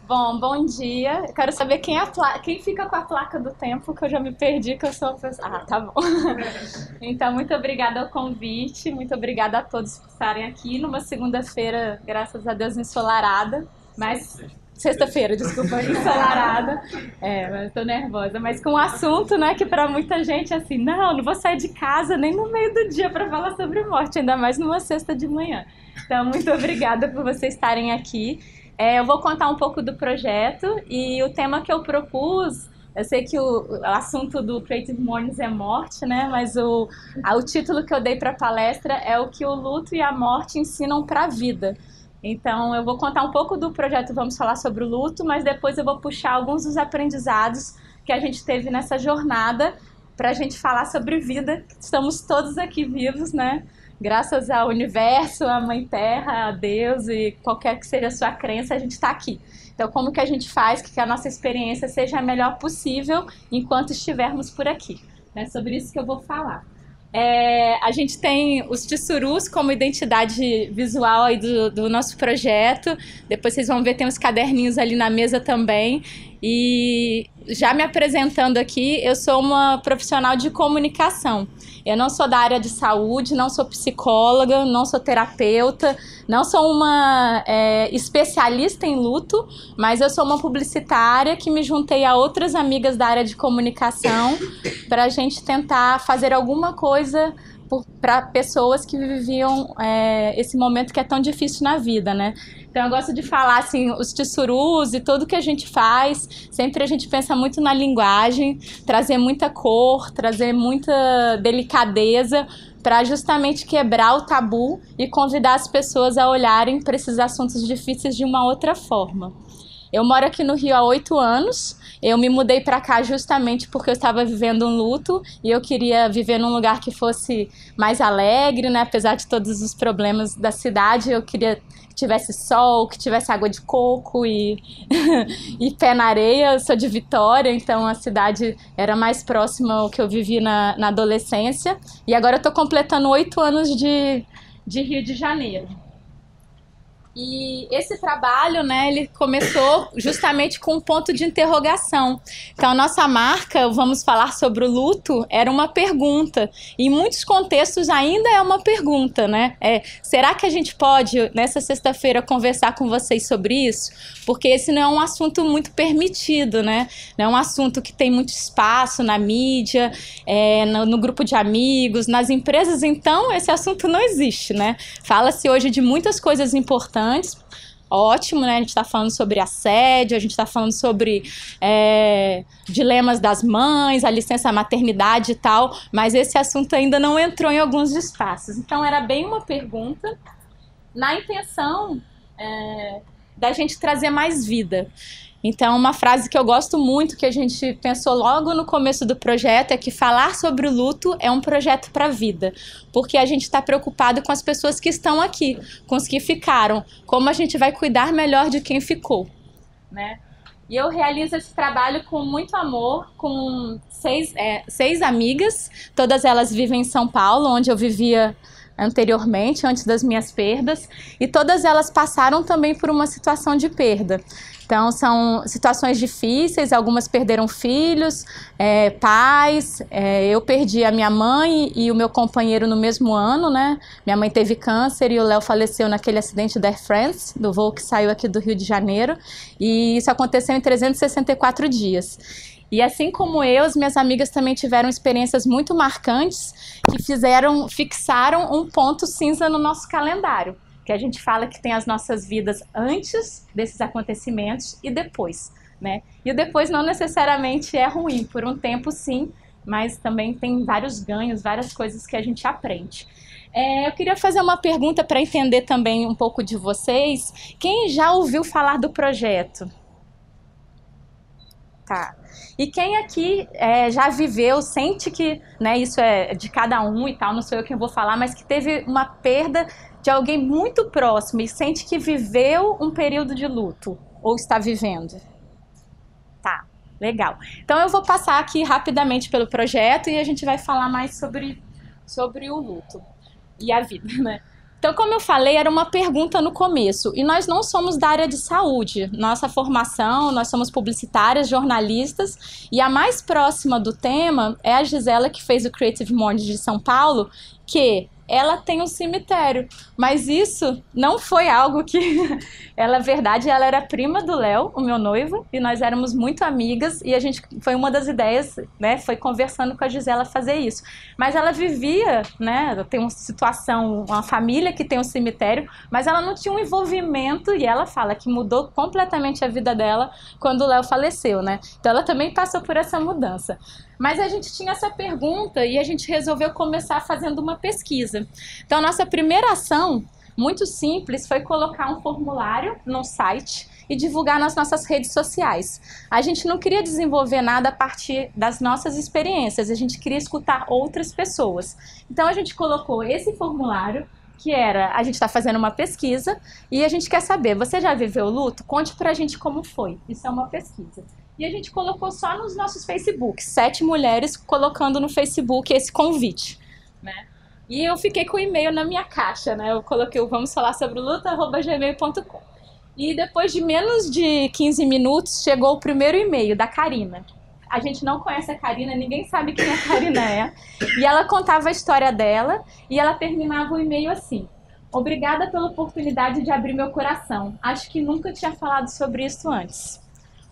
Bom dia. Eu quero saber quem fica com a placa do tempo, que eu já me perdi, que eu sou a pessoa... Ah, tá bom. Então, muito obrigada ao convite, muito obrigada a todos por estarem aqui numa segunda-feira, graças a Deus, ensolarada, mas... Sexta-feira, desculpa, ensolarada. Mas eu tô nervosa. Mas com um assunto, né, que pra muita gente, assim, não vou sair de casa nem no meio do dia pra falar sobre morte, ainda mais numa sexta de manhã. Então, muito obrigada por vocês estarem aqui. Eu vou contar um pouco do projeto e o tema que eu propus, eu sei que o assunto do Creative Mornings é morte, né, mas o título que eu dei pra palestra é o que o luto e a morte ensinam pra vida. Então, eu vou contar um pouco do projeto, vamos falar sobre o luto, mas depois eu vou puxar alguns dos aprendizados que a gente teve nessa jornada para a gente falar sobre vida. Estamos todos aqui vivos, né? Graças ao universo, à Mãe Terra, a Deus e qualquer que seja a sua crença, a gente está aqui. Então, como que a gente faz que a nossa experiência seja a melhor possível enquanto estivermos por aqui? É sobre isso que eu vou falar. A gente tem os Tissurus como identidade visual aí do nosso projeto. Depois vocês vão ver, tem uns caderninhos ali na mesa também. E já me apresentando aqui, eu sou uma profissional de comunicação. Eu não sou da área de saúde, não sou psicóloga, não sou terapeuta, não sou uma especialista em luto, mas eu sou uma publicitária que me juntei a outras amigas da área de comunicação para a gente tentar fazer alguma coisa para pessoas que viviam esse momento que é tão difícil na vida, né? Então eu gosto de falar assim, os tissurus e tudo que a gente faz, sempre a gente pensa muito na linguagem, trazer muita cor, trazer muita delicadeza para justamente quebrar o tabu e convidar as pessoas a olharem para esses assuntos difíceis de uma outra forma. Eu moro aqui no Rio há 8 anos. Eu me mudei para cá justamente porque eu estava vivendo um luto e eu queria viver num lugar que fosse mais alegre, né? Apesar de todos os problemas da cidade, eu queria que tivesse sol, que tivesse água de coco e, e pé na areia. Eu sou de Vitória, então a cidade era mais próxima ao que eu vivi na adolescência. E agora eu estou completando 8 anos de Rio de Janeiro. E esse trabalho, né, ele começou justamente com um ponto de interrogação. Então, a nossa marca, vamos falar sobre o luto, era uma pergunta. Em muitos contextos ainda é uma pergunta, né? Será que a gente pode, nessa sexta-feira, conversar com vocês sobre isso? Porque esse não é um assunto muito permitido, né? Não é um assunto que tem muito espaço na mídia, no grupo de amigos, nas empresas. Então, esse assunto não existe, né? Fala-se hoje de muitas coisas importantes. Ótimo, né? A gente está falando sobre assédio, a gente está falando sobre dilemas das mães, a licença maternidade e tal, mas esse assunto ainda não entrou em alguns espaços. Então era bem uma pergunta na intenção da gente trazer mais vida. Então, uma frase que eu gosto muito, que a gente pensou logo no começo do projeto, é que falar sobre o luto é um projeto para a vida, porque a gente está preocupado com as pessoas que estão aqui, com os que ficaram, como a gente vai cuidar melhor de quem ficou, né? E eu realizo esse trabalho com muito amor, com seis amigas, todas elas vivem em São Paulo, onde eu vivia anteriormente, antes das minhas perdas, e todas elas passaram também por uma situação de perda. Então, são situações difíceis, algumas perderam filhos, pais, eu perdi a minha mãe e o meu companheiro no mesmo ano, né? Minha mãe teve câncer e o Léo faleceu naquele acidente da Air France, do voo que saiu aqui do Rio de Janeiro, e isso aconteceu em 364 dias. E assim como eu, as minhas amigas também tiveram experiências muito marcantes que fixaram um ponto cinza no nosso calendário. Que a gente fala que tem as nossas vidas antes desses acontecimentos e depois, né? E o depois não necessariamente é ruim, por um tempo sim, mas também tem vários ganhos, várias coisas que a gente aprende. Eu queria fazer uma pergunta para entender também um pouco de vocês. Quem já ouviu falar do projeto? Tá. E quem aqui já viveu, sente que, né, isso é de cada um e tal, não sou eu quem vou falar, mas que teve uma perda de alguém muito próximo e sente que viveu um período de luto ou está vivendo? Tá, legal. Então eu vou passar aqui rapidamente pelo projeto e a gente vai falar mais sobre o luto e a vida, né? Então, como eu falei, era uma pergunta no começo, e nós não somos da área de saúde. Nossa formação, nós somos publicitárias, jornalistas, e a mais próxima do tema é a Gisela, que fez o Creative Morning de São Paulo, que ela tem um cemitério, mas isso não foi algo que... Ela, verdade, ela era prima do Léo, o meu noivo, e nós éramos muito amigas, e a gente, foi uma das ideias, né, foi conversando com a Gisela fazer isso. Mas ela vivia, né, tem uma situação, uma família que tem um cemitério, mas ela não tinha um envolvimento, e ela fala que mudou completamente a vida dela quando o Léo faleceu, né? Então ela também passou por essa mudança. Mas a gente tinha essa pergunta e a gente resolveu começar fazendo uma pesquisa. Então, a nossa primeira ação, muito simples, foi colocar um formulário no site e divulgar nas nossas redes sociais. A gente não queria desenvolver nada a partir das nossas experiências, a gente queria escutar outras pessoas. Então, a gente colocou esse formulário, que era, a gente está fazendo uma pesquisa e a gente quer saber, você já viveu o luto? Conte pra gente como foi. Isso é uma pesquisa. E a gente colocou só nos nossos Facebooks, 7 mulheres colocando no Facebook esse convite, né? E eu fiquei com o e-mail na minha caixa, né? Eu coloquei o vamos falar sobre luto@gmail.com. E depois de menos de 15 minutos, chegou o primeiro e-mail da Karina. A gente não conhece a Karina, ninguém sabe quem a Karina é. E ela contava a história dela e ela terminava o e-mail assim: obrigada pela oportunidade de abrir meu coração. Acho que nunca tinha falado sobre isso antes.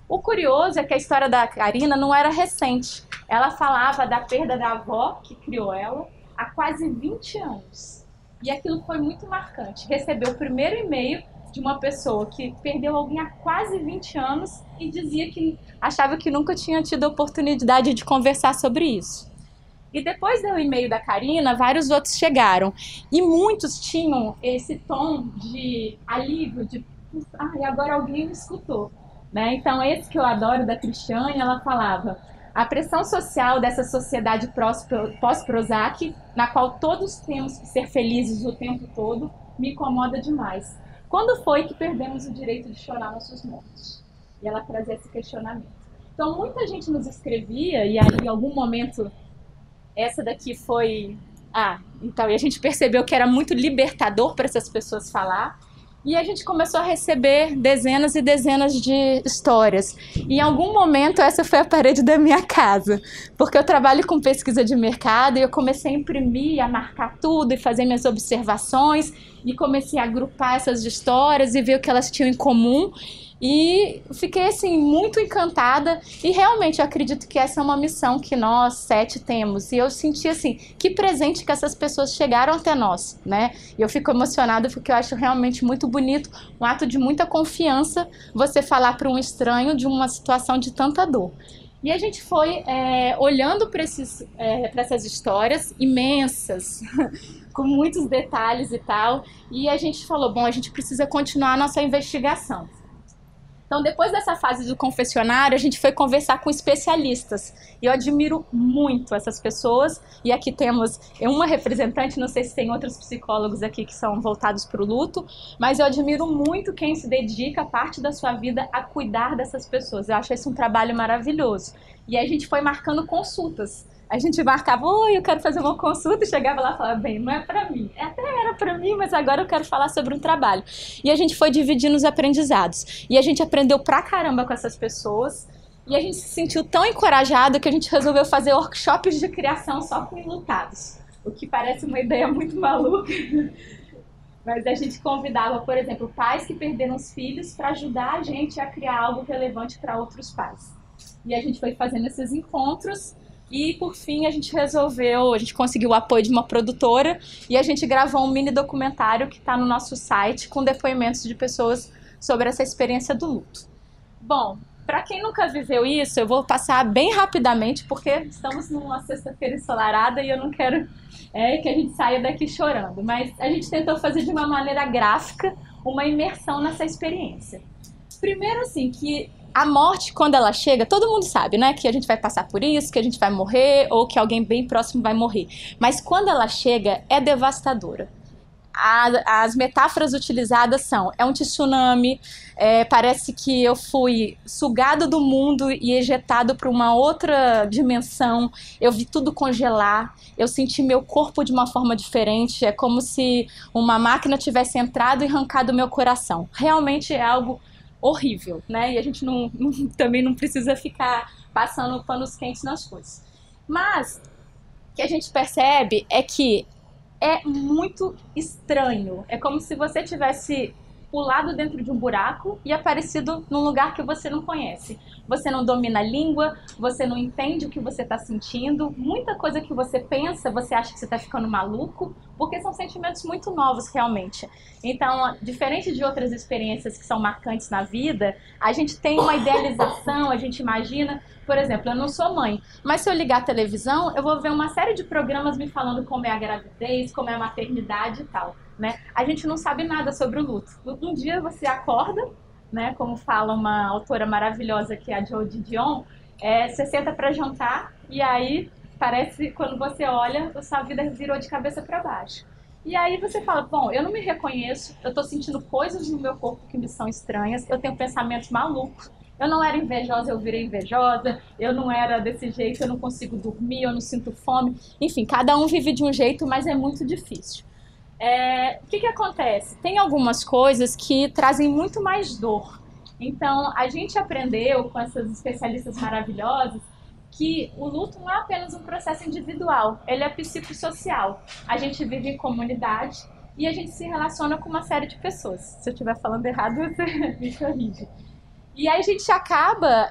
O curioso é que a história da Karina não era recente. Ela falava da perda da avó, que criou ela, há quase 20 anos. E aquilo foi muito marcante. Recebeu o primeiro e-mail de uma pessoa que perdeu alguém há quase 20 anos e dizia que achava que nunca tinha tido a oportunidade de conversar sobre isso. E depois do e-mail da Karina, vários outros chegaram. E muitos tinham esse tom de alívio, de e agora alguém me escutou. Né? Então, esse que eu adoro da Cristiane, ela falava: a pressão social dessa sociedade pós-Prozac, na qual todos temos que ser felizes o tempo todo, me incomoda demais. Quando foi que perdemos o direito de chorar nossos mortos? E ela trazia esse questionamento. Então, muita gente nos escrevia, e aí em algum momento, essa daqui foi... então, e a gente percebeu que era muito libertador para essas pessoas falar. E a gente começou a receber dezenas e dezenas de histórias. E em algum momento essa foi a parede da minha casa, porque eu trabalho com pesquisa de mercado e eu comecei a imprimir, a marcar tudo e fazer minhas observações e comecei a agrupar essas histórias e ver o que elas tinham em comum. E fiquei assim muito encantada e realmente eu acredito que essa é uma missão que nós 7 temos, e eu senti assim, que presente que essas pessoas chegaram até nós, né? E eu fico emocionada porque eu acho realmente muito bonito, um ato de muita confiança você falar para um estranho de uma situação de tanta dor. E a gente foi olhando para essas histórias imensas, com muitos detalhes e tal, e a gente falou, bom, a gente precisa continuar a nossa investigação. Então, depois dessa fase do confessionário, a gente foi conversar com especialistas. E eu admiro muito essas pessoas. E aqui temos uma representante, não sei se tem outros psicólogos aqui que são voltados para o luto, mas eu admiro muito quem se dedica parte da sua vida a cuidar dessas pessoas. Eu acho esse um trabalho maravilhoso. E a gente foi marcando consultas. A gente marcava, oi, eu quero fazer uma consulta, e chegava lá e falava, bem, não é pra mim. Até era pra mim, mas agora eu quero falar sobre um trabalho. E a gente foi dividindo os aprendizados. E a gente aprendeu pra caramba com essas pessoas. E a gente se sentiu tão encorajado que a gente resolveu fazer workshops de criação só com enlutados. O que parece uma ideia muito maluca. Mas a gente convidava, por exemplo, pais que perderam os filhos para ajudar a gente a criar algo relevante para outros pais. E a gente foi fazendo esses encontros. E, por fim, a gente conseguiu o apoio de uma produtora e a gente gravou um mini documentário que está no nosso site com depoimentos de pessoas sobre essa experiência do luto. Bom, para quem nunca viveu isso, eu vou passar bem rapidamente porque estamos numa sexta-feira ensolarada e eu não quero que a gente saia daqui chorando. Mas a gente tentou fazer de uma maneira gráfica uma imersão nessa experiência. Primeiro, assim, que a morte, quando ela chega, todo mundo sabe, né? Que a gente vai passar por isso, que a gente vai morrer ou que alguém bem próximo vai morrer. Mas quando ela chega, é devastadora. as metáforas utilizadas são: é um tsunami, parece que eu fui sugado do mundo e ejetado para uma outra dimensão, eu vi tudo congelar, eu senti meu corpo de uma forma diferente, é como se uma máquina tivesse entrado e arrancado meu coração. Realmente é algo horrível, né? E a gente também não precisa ficar passando panos quentes nas coisas. Mas o que a gente percebe é que é muito estranho. É como se você tivesse pulado dentro de um buraco e aparecido num lugar que você não conhece. Você não domina a língua, você não entende o que você está sentindo. Muita coisa que você pensa, você acha que você está ficando maluco, porque são sentimentos muito novos realmente. Então, diferente de outras experiências que são marcantes na vida, a gente tem uma idealização, a gente imagina. Por exemplo, eu não sou mãe, mas se eu ligar a televisão, eu vou ver uma série de programas me falando como é a gravidez, como é a maternidade e tal, né? A gente não sabe nada sobre o luto. Um dia você acorda, né, como fala uma autora maravilhosa que é a Jodi Dion, você senta para jantar e aí parece, quando você olha, a sua vida virou de cabeça para baixo. E aí você fala, bom, eu não me reconheço, eu tô sentindo coisas no meu corpo que me são estranhas, eu tenho pensamentos malucos. Eu não era invejosa, eu virei invejosa. Eu não era desse jeito, eu não consigo dormir, eu não sinto fome. Enfim, cada um vive de um jeito, mas é muito difícil. O que acontece? Tem algumas coisas que trazem muito mais dor. Então, a gente aprendeu com essas especialistas maravilhosas que o luto não é apenas um processo individual, ele é psicossocial. A gente vive em comunidade e a gente se relaciona com uma série de pessoas. Se eu estiver falando errado, você me corrige. E aí a gente acaba,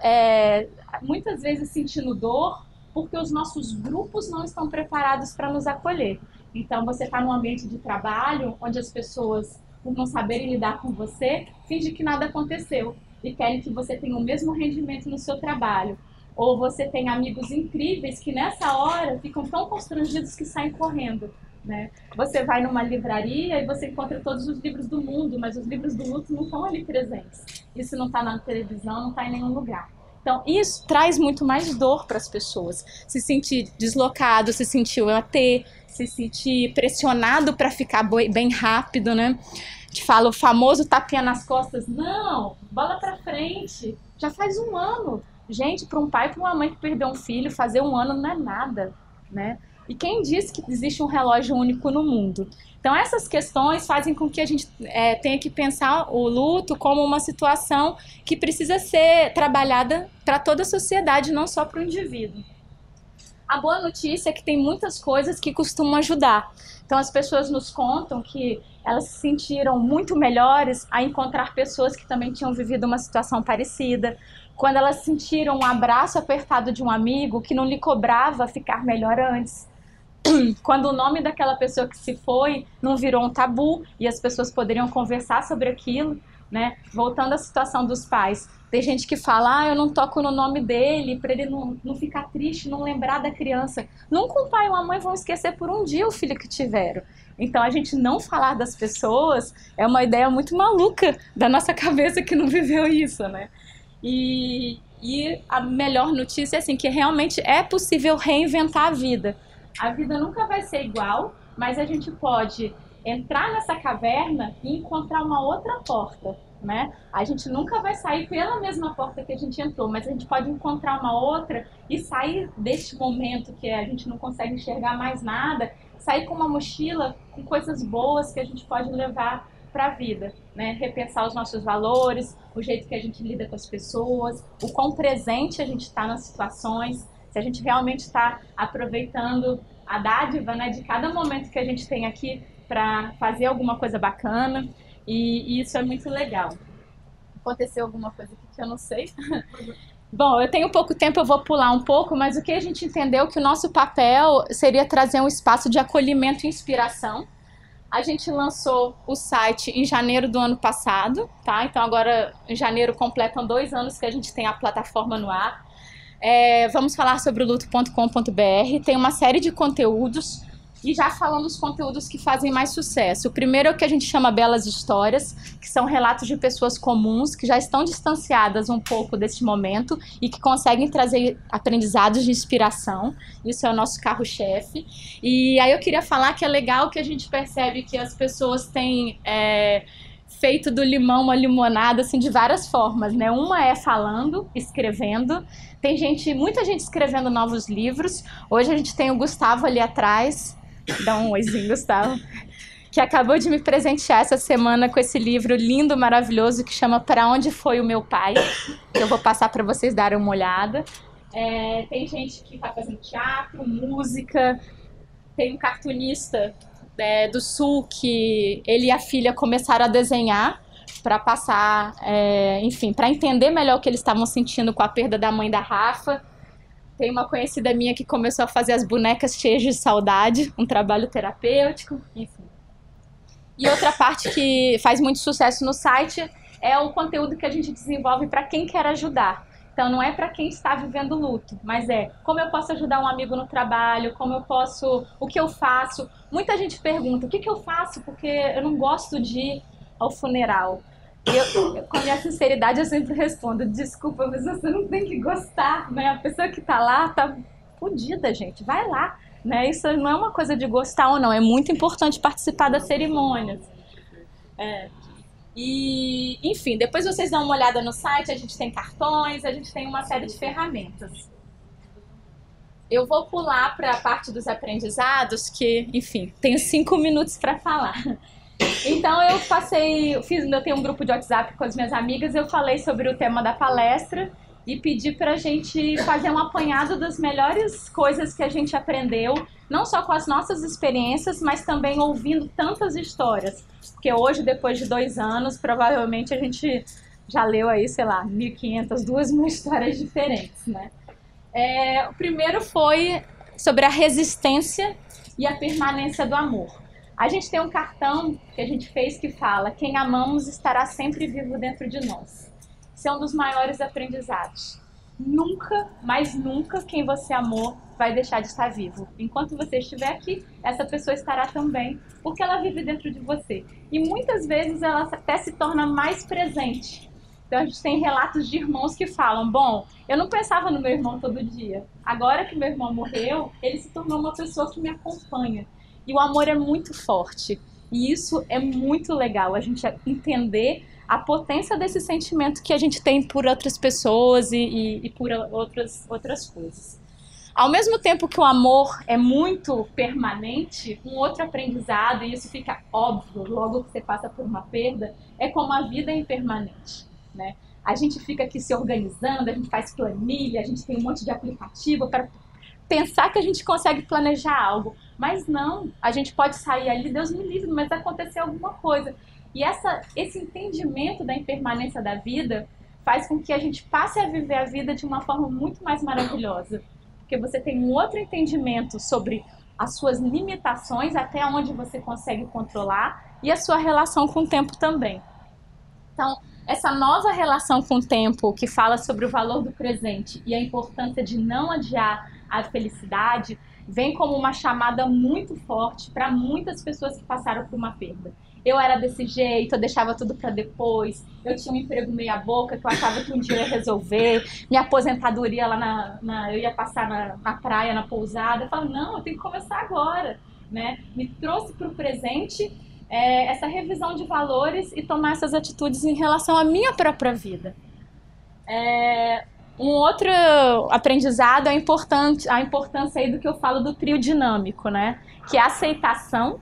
muitas vezes, sentindo dor porque os nossos grupos não estão preparados para nos acolher. Então, você está num ambiente de trabalho onde as pessoas, por não saberem lidar com você, fingem que nada aconteceu e querem que você tenha o mesmo rendimento no seu trabalho. Ou você tem amigos incríveis que nessa hora ficam tão constrangidos que saem correndo, né? Você vai numa livraria e você encontra todos os livros do mundo, mas os livros do luto não estão ali presentes. Isso não está na televisão, não está em nenhum lugar. Então, isso traz muito mais dor para as pessoas. Se sentir deslocado, se sentir OT, se sentir pressionado para ficar bem rápido, né? Te fala o famoso tapinha nas costas. Não, bola para frente. Já faz um ano. Gente, para um pai e para uma mãe que perdeu um filho, fazer um ano não é nada, né? E quem disse que existe um relógio único no mundo? Então, essas questões fazem com que a gente tenha que pensar o luto como uma situação que precisa ser trabalhada para toda a sociedade, não só para o indivíduo. A boa notícia é que tem muitas coisas que costumam ajudar. Então, as pessoas nos contam que elas se sentiram muito melhores a encontrar pessoas que também tinham vivido uma situação parecida. Quando elas sentiram um abraço apertado de um amigo que não lhe cobrava ficar melhor antes. Quando o nome daquela pessoa que se foi não virou um tabu e as pessoas poderiam conversar sobre aquilo, né? Voltando à situação dos pais, tem gente que fala, eu não toco no nome dele para ele não ficar triste, não lembrar da criança. Nunca um pai e uma mãe vão esquecer por um dia o filho que tiveram. Então a gente não falar das pessoas é uma ideia muito maluca da nossa cabeça que não viveu isso, né? E a melhor notícia é assim, que realmente é possível reinventar a vida. A vida nunca vai ser igual, mas a gente pode entrar nessa caverna e encontrar uma outra porta, né? A gente nunca vai sair pela mesma porta que a gente entrou, mas a gente pode encontrar uma outra e sair deste momento que a gente não consegue enxergar mais nada, sair com uma mochila com coisas boas que a gente pode levar para a vida, né? Repensar os nossos valores, o jeito que a gente lida com as pessoas, o quão presente a gente está nas situações, se a gente realmente está aproveitando a dádiva, né, de cada momento que a gente tem aqui para fazer alguma coisa bacana, e isso é muito legal. Aconteceu alguma coisa aqui que eu não sei? Bom, eu tenho pouco tempo, eu vou pular um pouco, mas o que a gente entendeu que o nosso papel seria trazer um espaço de acolhimento e inspiração. A gente lançou o site em janeiro do ano passado, tá? Então agora em janeiro completam 2 anos que a gente tem a plataforma no ar. Vamos falar sobre o luto.com.br, tem uma série de conteúdos E já falando os conteúdos que fazem mais sucesso. O primeiro é o que a gente chama Belas Histórias, que são relatos de pessoas comuns que já estão distanciadas um pouco deste momento e que conseguem trazer aprendizados de inspiração. Isso é o nosso carro-chefe. E aí eu queria falar que é legal que a gente percebe que as pessoas têm feito do limão uma limonada assim, de várias formas, né? Uma é falando, escrevendo. Tem muita gente escrevendo novos livros. Hoje a gente tem o Gustavo ali atrás. Dá um oizinho, Gustavo. Que acabou de me presentear essa semana com esse livro lindo, maravilhoso, que chama Pra Onde Foi o Meu Pai? Que eu vou passar para vocês darem uma olhada. Tem gente que está fazendo teatro, música. Tem um cartunista do Sul que ele e a filha começaram a desenhar para passar, enfim, para entender melhor o que eles estavam sentindo com a perda da mãe da Rafa. Tem uma conhecida minha que começou a fazer as bonecas cheias de saudade, um trabalho terapêutico, enfim. E outra parte que faz muito sucesso no site é o conteúdo que a gente desenvolve para quem quer ajudar. Então não é para quem está vivendo luto, mas como eu posso ajudar um amigo no trabalho, o que eu faço. Muita gente pergunta, o que eu faço? Porque eu não gosto de ir ao funeral. Com a minha sinceridade, eu sempre respondo, desculpa, mas você não tem que gostar, né? A pessoa que tá lá tá fodida, gente, vai lá, né? Isso não é uma coisa de gostar ou não, é muito importante participar das cerimônias. E, enfim, depois vocês dão uma olhada no site, a gente tem cartões, a gente tem uma série de ferramentas. Eu vou pular para a parte dos aprendizados, que, enfim, tenho 5 minutos para falar. Então eu tenho um grupo de WhatsApp com as minhas amigas, eu falei sobre o tema da palestra e pedi pra gente fazer um apanhado das melhores coisas que a gente aprendeu, não só com as nossas experiências, mas também ouvindo tantas histórias. Porque hoje, depois de 2 anos, provavelmente a gente já leu aí, sei lá, 1.500, 2.000 histórias diferentes, né? O primeiro foi sobre a resistência e a permanência do amor. A gente tem um cartão que a gente fez que fala: quem amamos estará sempre vivo dentro de nós. Esse é um dos maiores aprendizados. Nunca, mas nunca, quem você amou vai deixar de estar vivo. Enquanto você estiver aqui, essa pessoa estará também, porque ela vive dentro de você. E muitas vezes ela até se torna mais presente. Então a gente tem relatos de irmãos que falam: bom, eu não pensava no meu irmão todo dia. Agora que meu irmão morreu, ele se tornou uma pessoa que me acompanha. E o amor é muito forte. E isso é muito legal, a gente entender a potência desse sentimento que a gente tem por outras pessoas e por outras coisas. Ao mesmo tempo que o amor é muito permanente, um outro aprendizado, e isso fica óbvio logo que você passa por uma perda, é como a vida é impermanente, né? A gente fica aqui se organizando, a gente faz planilha, a gente tem um monte de aplicativo para pensar que a gente consegue planejar algo, mas não, a gente pode sair ali, Deus me livre, mas acontecer alguma coisa. E esse entendimento da impermanência da vida faz com que a gente passe a viver a vida de uma forma muito mais maravilhosa, porque você tem um outro entendimento sobre as suas limitações, até onde você consegue controlar, e a sua relação com o tempo também. Então, essa nova relação com o tempo, que fala sobre o valor do presente e a importância de não adiar a felicidade, vem como uma chamada muito forte para muitas pessoas que passaram por uma perda. Eu era desse jeito, eu deixava tudo para depois, eu tinha um emprego meia boca que eu achava que um dia eu ia resolver, minha aposentadoria lá eu ia passar na praia, na pousada. Eu falo, não, eu tenho que começar agora, né? Me trouxe para o presente essa revisão de valores e tomar essas atitudes em relação à minha própria vida. Um outro aprendizado é a importância aí do que eu falo do trio dinâmico, né? Que é a aceitação.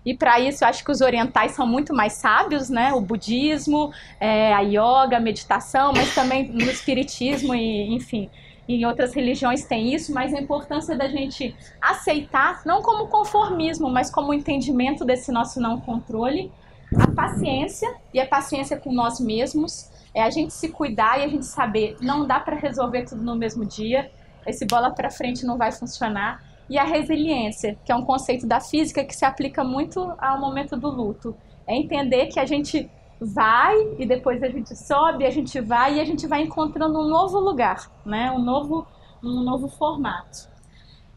E para isso eu acho que os orientais são muito mais sábios, né? O budismo, a yoga, a meditação, mas também no espiritismo e, enfim, em outras religiões tem isso, mas a importância da gente aceitar, não como conformismo, mas como entendimento desse nosso não controle, a paciência e a paciência com nós mesmos, a gente se cuidar e a gente saber, não dá para resolver tudo no mesmo dia, esse bola para frente não vai funcionar. E a resiliência, que é um conceito da física que se aplica muito ao momento do luto. É entender que a gente vai e depois a gente sobe, a gente vai e a gente vai encontrando um novo lugar, né? um novo formato.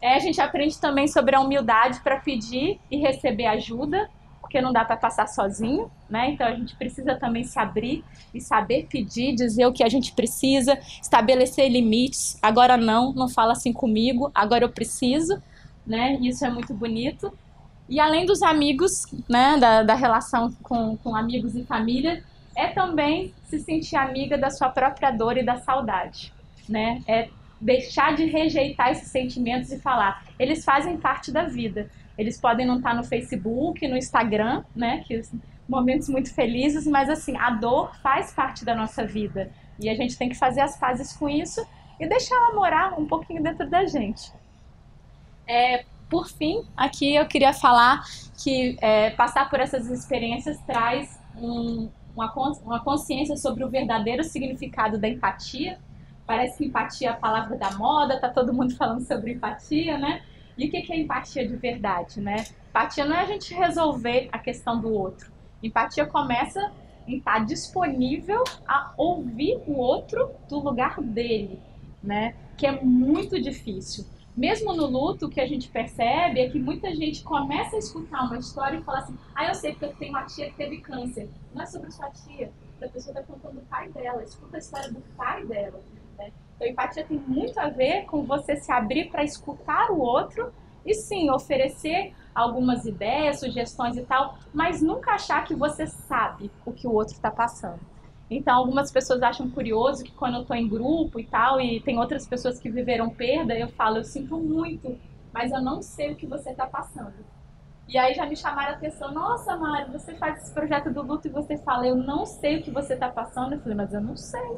A gente aprende também sobre a humildade para pedir e receber ajuda, porque não dá para passar sozinho, né? Então a gente precisa também se abrir e saber pedir, dizer o que a gente precisa, estabelecer limites. Agora não fala assim comigo, agora eu preciso, né? Isso é muito bonito. E além dos amigos, né, da relação com amigos e família, é também se sentir amiga da sua própria dor e da saudade, né? É deixar de rejeitar esses sentimentos e falar, eles fazem parte da vida. Eles podem não estar no Facebook, no Instagram, né, que momentos muito felizes, mas assim, a dor faz parte da nossa vida. E a gente tem que fazer as pazes com isso e deixar ela morar um pouquinho dentro da gente. Por fim, aqui eu queria falar que passar por essas experiências traz uma consciência sobre o verdadeiro significado da empatia. Parece que empatia é a palavra da moda, tá todo mundo falando sobre empatia, né? E o que é empatia de verdade, né? Empatia não é a gente resolver a questão do outro. Empatia começa em estar disponível a ouvir o outro do lugar dele, né? Que é muito difícil. Mesmo no luto, o que a gente percebe é que muita gente começa a escutar uma história e fala assim, eu sei porque eu tenho uma tia que teve câncer. Não é sobre sua tia, a pessoa está contando o pai dela, escuta a história do pai dela. Né? Então, empatia tem muito a ver com você se abrir para escutar o outro e sim, oferecer algumas ideias, sugestões e tal, mas nunca achar que você sabe o que o outro está passando. Então, algumas pessoas acham curioso que quando eu estou em grupo e tal, e tem outras pessoas que viveram perda, eu falo, eu sinto muito, mas eu não sei o que você está passando. E aí já me chamaram a atenção, nossa, Mari, você faz esse projeto do luto e você fala, eu não sei o que você está passando. Eu falei, mas eu não sei.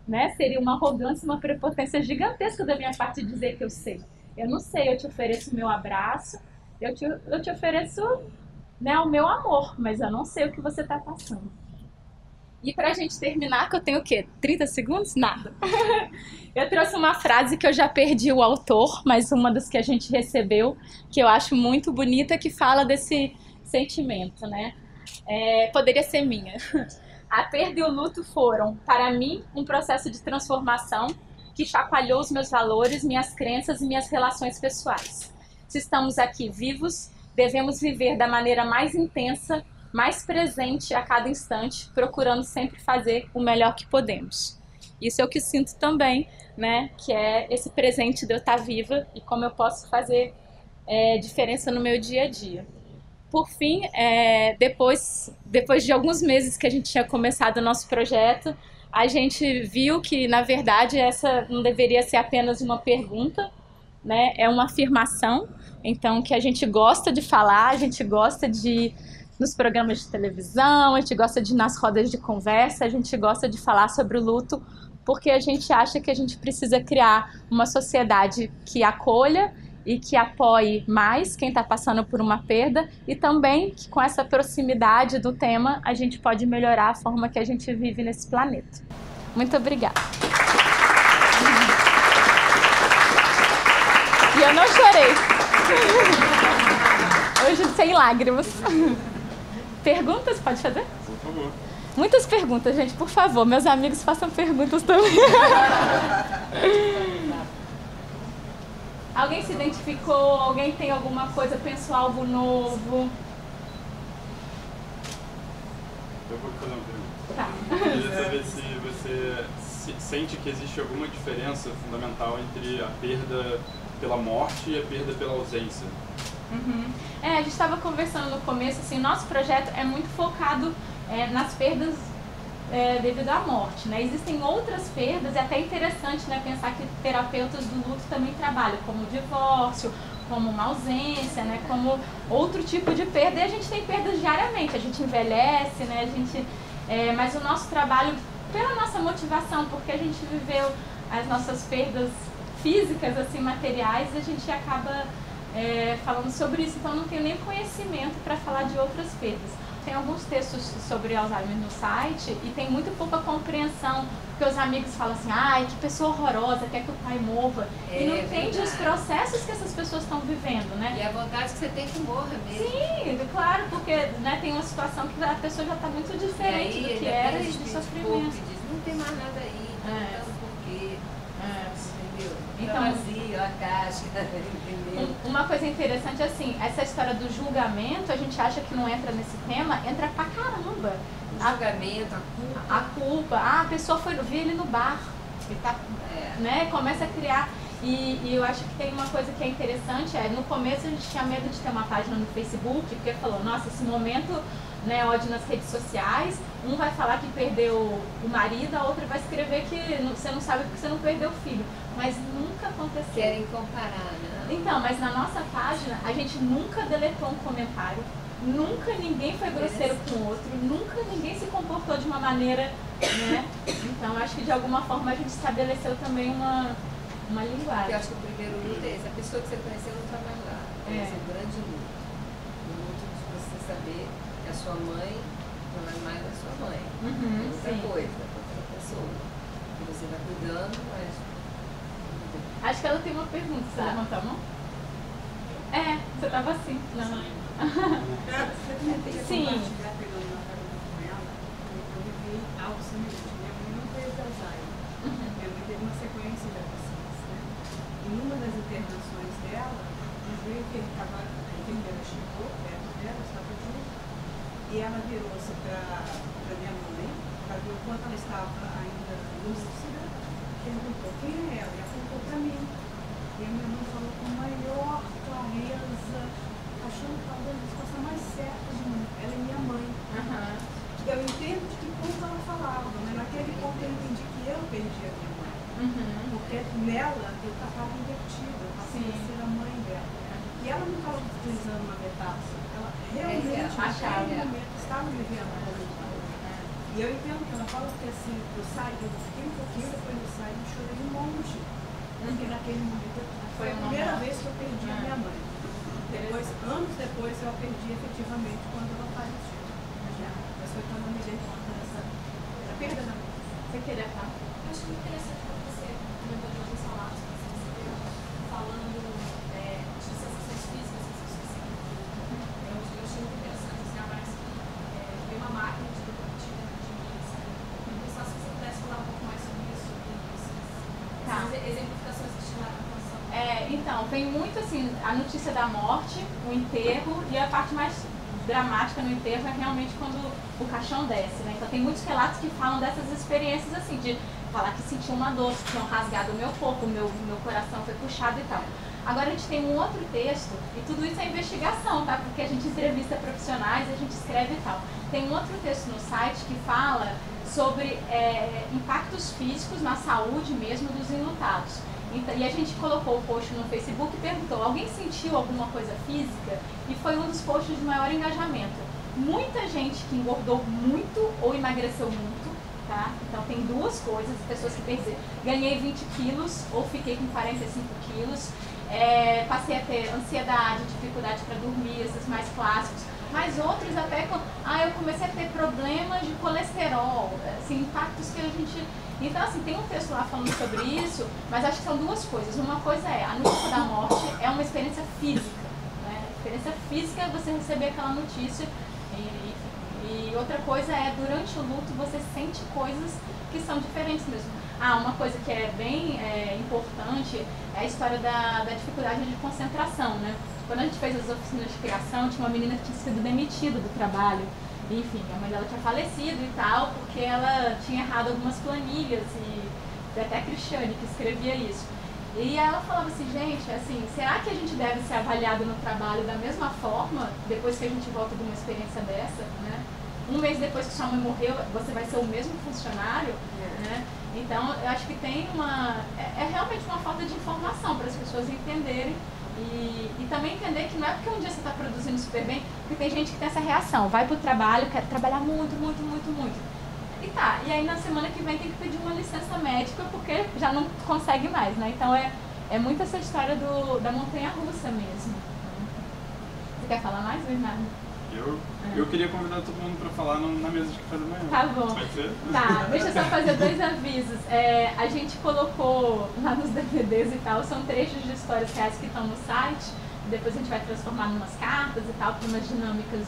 Né? Seria uma arrogância, uma prepotência gigantesca da minha parte dizer que eu sei. Eu não sei, eu te ofereço o meu abraço, eu te ofereço, né, o meu amor, mas eu não sei o que você está passando. E pra gente terminar, que eu tenho o quê? 30 segundos? Nada. Eu trouxe uma frase que eu já perdi o autor, mas uma das que a gente recebeu, que eu acho muito bonita, que fala desse sentimento, né? Poderia ser minha. A perda e o luto foram, para mim, um processo de transformação que chacoalhou os meus valores, minhas crenças e minhas relações pessoais. Se estamos aqui vivos, devemos viver da maneira mais intensa, mais presente a cada instante, procurando sempre fazer o melhor que podemos. Isso é o que sinto também, né? Que é esse presente de eu estar viva e como eu posso fazer diferença no meu dia a dia. Por fim, depois de alguns meses que a gente tinha começado o nosso projeto, a gente viu que, na verdade, essa não deveria ser apenas uma pergunta, né? É uma afirmação, então, que a gente gosta de falar, a gente gosta de nos programas de televisão, a gente gosta de ir nas rodas de conversa, a gente gosta de falar sobre o luto, porque a gente acha que a gente precisa criar uma sociedade que acolha e que apoie mais quem está passando por uma perda e também que com essa proximidade do tema a gente pode melhorar a forma que a gente vive nesse planeta. Muito obrigada. E eu não chorei. Hoje sem lágrimas. Perguntas? Pode fazer? Por favor. Muitas perguntas, gente, por favor. Meus amigos façam perguntas também. Alguém se identificou? Alguém tem alguma coisa? Pensou algo novo? Eu vou fazer uma pergunta. Tá. Eu queria saber se você sente que existe alguma diferença fundamental entre a perda pela morte e a perda pela ausência. A gente estava conversando no começo, assim, nosso projeto é muito focado nas perdas devido à morte, né? Existem outras perdas, é até interessante, né, pensar que terapeutas do luto também trabalham, como o divórcio, como uma ausência, né, como outro tipo de perda, e a gente tem perdas diariamente, a gente envelhece, né, mas o nosso trabalho, pela nossa motivação, porque a gente viveu as nossas perdas físicas, assim, materiais, a gente acaba falando sobre isso, então não tenho nem conhecimento para falar de outras perdas. Tem alguns textos sobre Alzheimer no site e tem muito pouca compreensão, porque os amigos falam assim, ai, que pessoa horrorosa, quer que o pai morra, e não entende os processos que essas pessoas estão vivendo, né? E a vontade que você tem que morrer mesmo. Sim, claro, porque né, tem uma situação que a pessoa já está muito diferente do que era e de sofrimento. Diz, não tem mais nada aí, então por quê? Entendeu? Então, Vazio, a casca, entendeu? Uma coisa interessante, assim, essa história do julgamento, a gente acha que não entra nesse tema, entra pra caramba. O julgamento, a culpa. A pessoa viu ele no bar, ele tá, né, começa a criar. E eu acho que tem uma coisa que é interessante, no começo a gente tinha medo de ter uma página no Facebook, porque falou, nossa, esse momento, né, ódio nas redes sociais, um vai falar que perdeu o marido, a outra vai escrever que você não sabe porque você não perdeu o filho. Mas nunca aconteceu. Querem comparar, né? Então, mas na nossa página, a gente nunca deletou um comentário, nunca ninguém foi grosseiro com o outro, nunca ninguém se comportou de uma maneira, né? Então, eu acho que de alguma forma a gente estabeleceu também uma linguagem. Eu acho que o primeiro luto é esse. A pessoa que você conheceu não está mais lá. Esse é o grande luto. O luto de você saber que a sua mãe não é mais a sua mãe. É outra coisa, é outra pessoa. E você está cuidando, mas... Acho que ela tem uma pergunta. Você levantou a mão? Você estava assim. Não. Sim. Pegando uma pergunta com ela, eu vivi algo semelhante. Minha mãe não teve Alzheimer. Minha mãe teve uma sequência de AVCs, né? Em uma das internações dela, eu vi que ele estava, a enfermeira chegou perto dela, estava junto, e ela virou-se para minha mãe, para ver o quanto ela estava ainda lúcida, perguntou quem é ela, e apontou para mim. E a minha mãe falou com maior clareza, achando que estava dando a resposta mais certa de mim. Ela é minha mãe. Eu entendo de que ponto ela falava, mas naquele ponto eu entendi que eu perdi a minha mãe. Porque nela eu estava invertida, eu passei a ser a mãe dela. E ela não estava utilizando uma metáfora, ela realmente naquele momento estava vivendo a mãe. E eu entendo que ela fala que assim, eu fiquei um pouquinho, depois eu saí e chorei um monte. Porque naquele momento foi a primeira vez que eu perdi a minha mãe. Depois, anos depois, eu a perdi efetivamente quando ela faleceu. Mas foi quando eu me dei conta dessa perda da mãe. Você queria falar? Eu acho muito interessante quando você comentou de alguns relatos que você recebeu falando de sensações físicas, sensações psíquicas. Eu achei muito interessante, assim, parece que veio uma máquina de dentro de mim, sabe? Eu só se você pudesse falar um pouco mais sobre isso, essas exemplificações que te chamaram a atenção. Então, vem muito assim, a notícia da morte, o enterro, e a parte mais dramática no enterro é realmente quando o caixão desce, né? Então tem muitos relatos que falam dessas experiências assim, de falar que sentiu uma dor, que tinham rasgado o meu corpo, o meu coração foi puxado e tal. Agora a gente tem um outro texto, e tudo isso é investigação, tá? Porque a gente entrevista profissionais, a gente escreve e tal. Tem um outro texto no site que fala sobre impactos físicos na saúde mesmo dos enlutados. E a gente colocou o post no Facebook e perguntou, alguém sentiu alguma coisa física? E foi um dos posts de maior engajamento. Muita gente que engordou muito ou emagreceu muito, tá? Então tem duas coisas, pessoas que perderam. Ganhei 20 quilos ou fiquei com 45 quilos. Passei a ter ansiedade, dificuldade para dormir, esses mais clássicos. Mas outros até, eu comecei a ter problemas de colesterol, assim, impactos que a gente... Então, assim, tem um texto lá falando sobre isso, mas acho que são duas coisas. Uma coisa a notícia da morte é uma experiência física, né? A experiência física é você receber aquela notícia e outra coisa durante o luto você sente coisas que são diferentes mesmo. Uma coisa que é bem importante é a história da dificuldade de concentração, né? Quando a gente fez as oficinas de criação, tinha uma menina que tinha sido demitida do trabalho. Enfim, a mãe dela tinha falecido e tal, porque ela tinha errado algumas planilhas, e até a Cristiane que escrevia isso. E ela falava assim, gente, assim, será que a gente deve ser avaliado no trabalho da mesma forma, depois que a gente volta de uma experiência dessa, né? Um mês depois que sua mãe morreu, você vai ser o mesmo funcionário, né? Então, eu acho que tem é realmente uma falta de informação para as pessoas entenderem. E também entender que não é porque um dia você está produzindo super bem, porque tem gente que tem essa reação, vai para o trabalho, quer trabalhar muito, muito, muito, muito. E aí na semana que vem tem que pedir uma licença médica porque já não consegue mais, né? Então é muito essa história da montanha-russa mesmo. Você quer falar mais, Bernardo? Eu queria convidar todo mundo para falar na mesa de café da manhã. Tá bom. Pode ser? Tá, deixa eu só fazer 2 avisos. A gente colocou lá nos DVDs e tal, são trechos de histórias reais que estão no site. Depois a gente vai transformar em umas cartas e tal, para umas dinâmicas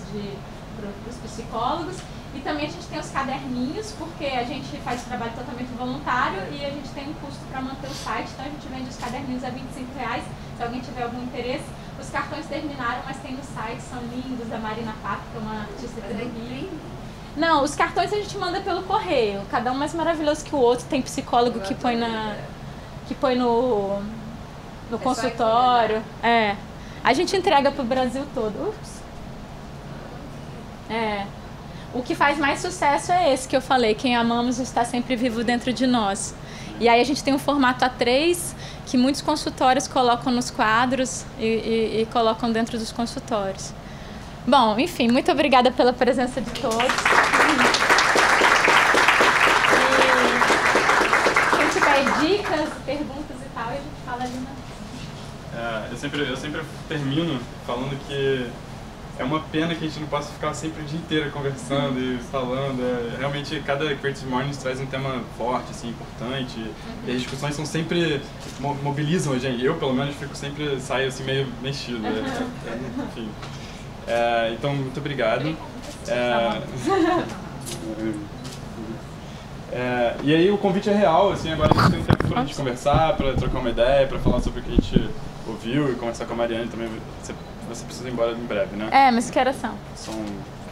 para os psicólogos. E também a gente tem os caderninhos, porque a gente faz trabalho totalmente voluntário e a gente tem um custo para manter o site, então a gente vende os caderninhos a R$25, se alguém tiver algum interesse. Os cartões terminaram, mas tem no site, são lindos, da Marina Pato, que é uma artista aqui do Rio. Não, os cartões a gente manda pelo correio, cada um mais maravilhoso que o outro, tem psicólogo que põe no consultório. É. A gente entrega pro Brasil todo. Ups. É. O que faz mais sucesso é esse que eu falei, quem amamos está sempre vivo dentro de nós. E aí a gente tem um formato A3 que muitos consultórios colocam nos quadros e colocam dentro dos consultórios. Bom, enfim, muito obrigada pela presença de todos. E quem tiver dicas, perguntas e tal, a gente fala ali na... Eu sempre termino falando que é uma pena que a gente não possa ficar sempre o dia inteiro conversando e falando. Realmente, cada Creative Mornings traz um tema forte, assim, importante. E as discussões são sempre... mobilizam a gente. Eu, pelo menos, saio assim meio mexido. Enfim. Então, muito obrigado. E aí o convite é real, assim, agora a gente tem um tempo pra gente conversar, pra trocar uma ideia, pra falar sobre o que a gente ouviu e conversar com a Mariane também. Você precisa ir embora em breve, né? Mas que horas são? São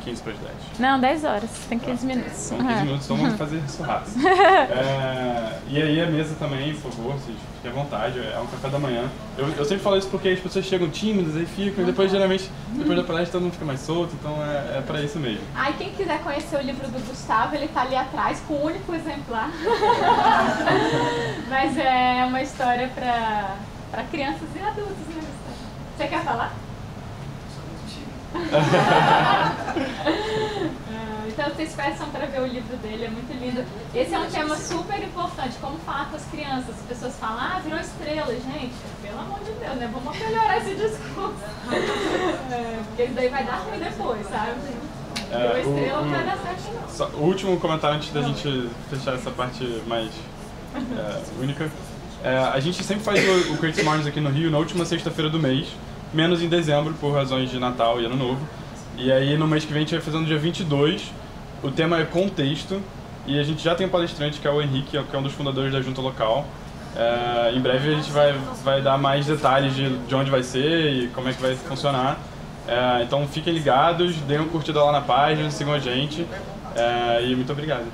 15 para as 10. Não, 10 horas. Tem 15 minutos. São 15 minutos, então vamos fazer isso rápido. E aí a mesa também, por favor, vocês fiquem à vontade. É um café da manhã. Eu sempre falo isso porque as pessoas chegam tímidas, aí ficam, e depois, geralmente, depois da palestra, todo mundo fica mais solto, então é pra isso mesmo. E quem quiser conhecer o livro do Gustavo, ele tá ali atrás, com um único exemplar. Mas é uma história pra crianças e adultos, né, Gustavo? Você quer falar? Então vocês peçam para ver o livro dele, é muito lindo. Esse é um tema super importante, como falar com as crianças. As pessoas falam, virou estrela. Gente, pelo amor de Deus, né? Vamos melhorar esse discurso. Porque isso daí vai dar ruim depois, sabe? Virou estrela não vai dar certo não. O último comentário antes da gente fechar essa parte mais única. A gente sempre faz o Creative Mornings aqui no Rio na última sexta-feira do mês, menos em dezembro, por razões de Natal e Ano Novo. E aí, no mês que vem, a gente vai fazer no dia 22. O tema é contexto. E a gente já tem um palestrante, que é o Henrique, que é um dos fundadores da Junta Local. Em breve, a gente vai dar mais detalhes de onde vai ser e como é que vai funcionar. Então, fiquem ligados, deem uma curtida lá na página, sigam a gente. E muito obrigado.